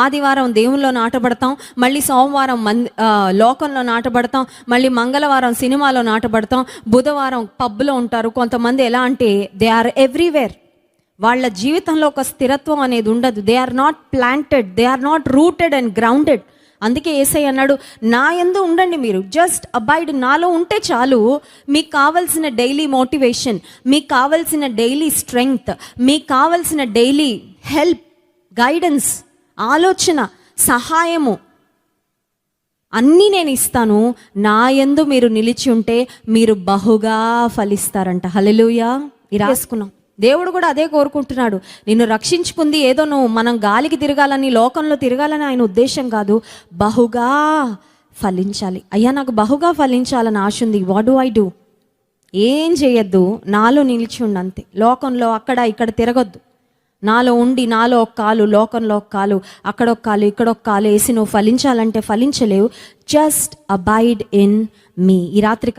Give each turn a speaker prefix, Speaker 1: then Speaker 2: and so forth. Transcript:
Speaker 1: ఆదివారం దేవుల్లో నాటబడతాం, మళ్ళీ సోమవారం లోకంలో నాటబడతాం, మళ్ళీ మంగళవారం సినిమాలో నాటబడతాం, బుధవారం పబ్లో ఉంటారు. కొంతమంది ఎలా అంటే దే ఆర్ ఎవ్రీవేర్. వాళ్ళ జీవితంలో ఒక స్థిరత్వం అనేది ఉండదు. They are not planted, they are not rooted and grounded. అందుకే యేసయ్య అన్నాడు, నా యందు ఉండండి, మీరు జస్ట్ అబైడ్, నాలో ఉంటే చాలు. మీకు కావాల్సిన డైలీ మోటివేషన్, మీకు కావాల్సిన డైలీ స్ట్రెంగ్త్, మీకు కావాల్సిన డైలీ హెల్ప్, గైడెన్స్, ఆలోచన, సహాయము అన్నీ నేను ఇస్తాను. నా యందు మీరు నిలిచి ఉంటే మీరు బహుగా ఫలిస్తారంట. హల్లెలూయా. రాసుకున్నాం. దేవుడు కూడా అదే కోరుకుంటున్నాడు. నిన్ను రక్షించుకుంది ఏదో నువ్వు మనం గాలికి తిరగాలని, లోకంలో తిరగాలని ఆయన ఉద్దేశం కాదు. బహుగా ఫలించాలి. అయ్యా నాకు బహుగా ఫలించాలని ఆశ ఉంది. What do I do? ఏం చేయొద్దు, నాలో నిలిచి ఉండు అంతే. లోకంలో అక్కడ ఇక్కడ తిరగొద్దు. నాలో ఉండి, నాలో ఒక కాలు, లోకంలో ఒక కాలు, అక్కడ ఒక కాలు, ఇక్కడ ఒక కాలు వేసి నువ్వు ఫలించాలంటే ఫలించలేవు. Just abide in me. ఈ రాత్రి